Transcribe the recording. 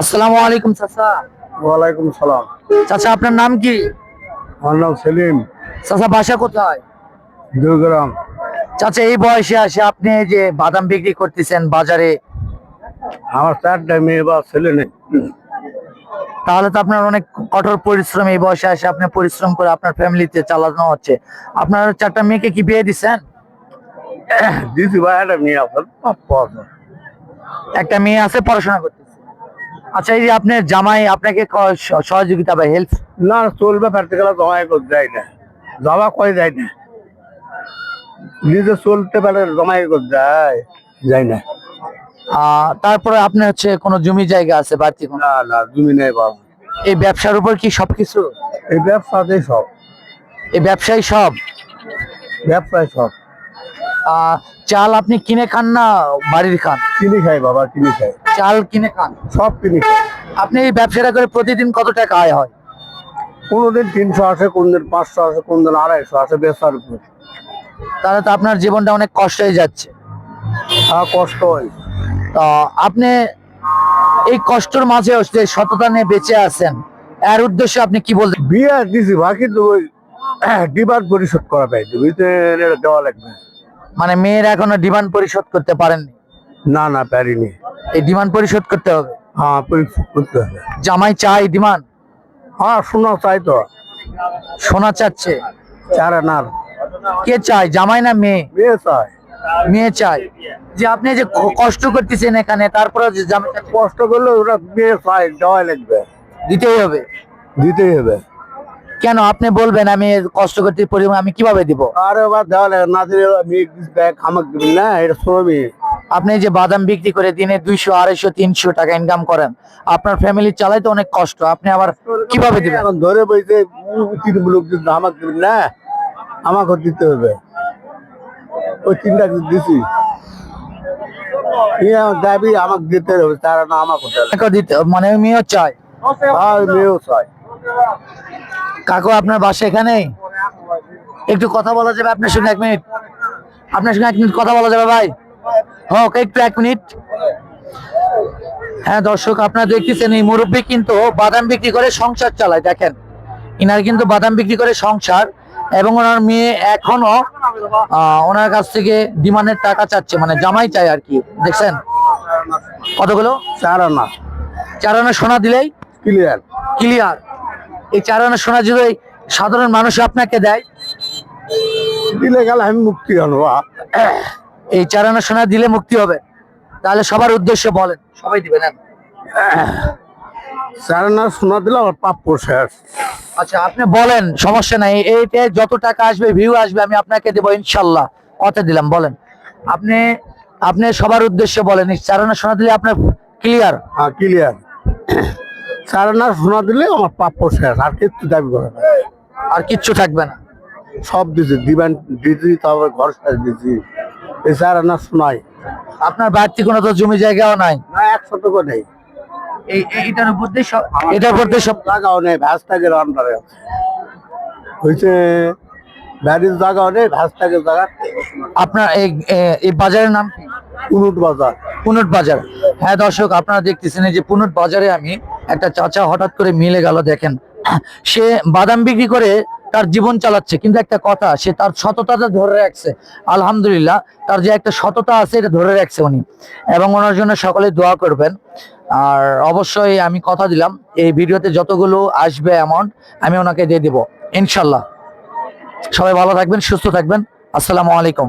আসসালামু আলাইকুম চাচা। ওয়ালাইকুম সালাম। চাচা আপনার নাম কি? আমার নাম সেলিম। চাচা বাসা কোথায়? দুর্গ্রাম। চাচা এই বয়সে আসে আপনি এই যে বাদাম বিক্রি করতেছেন বাজারে, আমার 4টা মেয়ে বা ছেলে নেই। তাহলে তো আপনার অনেক কঠোর পরিশ্রম, এই বয়সে আসে আপনি পরিশ্রম করে আপনার ফ্যামিলিতে চালানো হচ্ছে। আপনার 4টা মেয়েকে কি বিয়ে দিচ্ছেন? দিদি ভাই একটা মেয়ে আছে, একটা মেয়ে আছে পড়াশোনা করতেছে। আচ্ছা, এই যে আপনার জামাই আপনাকে সহযোগিতা বা হেল্প? না চলবে ফেরতে গেলে জমাই করতে যায় না, জমা করে যায় না, নিজে চলতে পারে জমাই করতে যায় না। তারপরে আপনি হচ্ছে কোনো জমি জায়গা আছে বাড়তি কোনো? না না জমি নেই বাবা। এই ব্যবসার উপর কি সবকিছু? এই ব্যবসাতেই সব, এই ব্যবসায়ী সব? ব্যবসায় সব। চাল আপনি কিনে খান না বাড়ির খান? কিনে খাই বাবা, কিনে খাই, চাল কিনে খান? সব কিনে খাই। আপনি এই ব্যবসাটা করে প্রতিদিন কত টাকা আয় হয়? কোনদিন 300 আসে, কোনদিন 500 আসে, কোনদিন 250 আসে, বেচার উপর। তাহলে তো আপনার জীবনটা অনেক কষ্ট হয়ে যাচ্ছে। কষ্ট হয়। তো আপনি এই কষ্টের মাঝে যে সততা নিয়ে বেঁচে আছেন, এর উদ্দেশ্যে আপনি কি বলতে? বিয়ে দিছি বাকি তো ওই ডিমান্ড পরিশোধ করা যায়, দেওয়া লাগবে। মানে মেয়ের এখনো ডিমান্ড পরিশোধ করতে পারেননি? না না পারিনি। এই ডিমান্ড পরিশোধ করতে হবে? হ্যাঁ পরিশোধ করতে হবে। জামাই চাই ডিমান্ড? হ্যাঁ শোনা চাই তো। সোনা চাচ্ছে? চারে না, কে চায়, জামাই না মেয়ে? মেয়ে চাই। মেয়ে চাই। যে আপনি যে কষ্ট করতেছেন এখানে, তারপরে যে জামাই কষ্ট করলে ওরা মেয়ে চাই, দেওয়াই লাগবে, দিতেই হবে? দিতেই হবে। কেন আপনি বলবেন আমি কষ্ট করতে পরিমাণ আমি কিভাবে দিব? আরে বা দেওয়া লাগে না, দিলে মেয়ে খামাক দিবেন না, এটা শ্রমিক। আপনি যে বাদাম বিক্রি করে দিনে 200, 250, 300 টাকা ইনকাম করেন, আপনার ফ্যামিলি চালাইতে অনেক কষ্ট, আপনি আবার কিভাবে দিবেন? এখন ধরে বইতে লোক আমাকে দিবেন না, আমাকে দিতে হবে। ওই 3টা দিছি, দাবি আমাকে দিতে হবে, তারা না আমাকে দিতে মানে মেয়েও চাই? মেয়েও চাই। কাকু আপনার বাসা এখানে? একটু কথা বলা যাবে আপনার সঙ্গে? 1 মিনিট, আপনার সঙ্গে 1 মিনিট কথা বলা যাবে ভাই? হোক একটু 1 মিনিট। হ্যাঁ দর্শক, আপনারা দেখতেছেন এই মুরব্বী কিন্তু বাদাম বিক্রি করে সংসার চালায়। দেখেন, ইনার কিন্তু বাদাম বিক্রি করে সংসার, এবং ওনার মেয়ে এখনো ওনার কাছ থেকে ডিমান্ডের টাকা চাচ্ছে, মানে জামাই চাই আর কি। দেখছেন কতগুলো? 4 আনা। 4 আনা সোনা দিলেই ক্লিয়ার। ক্লিয়ার। এই 4 আনা সোনা যদি সাধারণ মানুষ আপনাকে দেয়, দিলে গেলে আমি মুক্তি হবো। এই 4 আনা সোনা দিলে মুক্তি হবে, তাহলে সবার উদ্দেশ্য বলেন, সবাই দিবেন? 4 আনা সোনা দিলে আমার প্রাপ্য শেষ। আচ্ছা আপনি বলেন, সমস্যা নাই, এইতে যত টাকা আসবে, ভিউ আসবে, আমি আপনাকে দেবো ইনশাল্লাহ, কথা দিলাম। বলেন আপনি, আপনি সবার উদ্দেশ্যে বলেন, 4 আনা সোনা দিলে আপনার ক্লিয়ার? হ্যাঁ ক্লিয়ার। 4 আনা সোনা দিলে আমার প্রাপ্য শেষ, আর কিছু দাবি করে না, আর কিচ্ছু থাকবে না? সব দিছি, দিবেন দিছি, তারপর ঘর সাজ দিছি। এই 4 আনা সোনাই। আপনার বাড়তি কোনো তো জমি জায়গাও নাই? না 100 নেই। এইটার উপর দিয়ে সব, এটার উপর দিয়ে সব জায়গাও নেই, ভ্যাসটাকের আন্ডারে হয়েছে, ব্যারিজ জায়গাও নেই, ভ্যাসটাকের জায়গা। আপনার এই বাজারের নাম কি? পুনুট বাজার। পুনুট বাজার। হ্যাঁ দর্শক, আপনারা দেখতেছেন এই যে পুনুট বাজারে আমি একটা চাচা হঠাৎ করে মিলে গেল। দেখেন, সে বাদাম বিক্রি করে তার জীবন চালাচ্ছে, কিন্তু একটা কথা, সে তার সততাটা ধরে রাখছে। আলহামদুলিল্লাহ, তার যে একটা সততা আছে এটা ধরে রাখছে উনি, এবং ওনার জন্য সকলে দোয়া করবেন। আর অবশ্যই আমি কথা দিলাম, এই ভিডিওতে যতগুলো আসবে অ্যামাউন্ট আমি ওনাকে দিয়ে দিব ইনশাল্লাহ। সবাই ভালো থাকবেন, সুস্থ থাকবেন। আসসালামু আলাইকুম।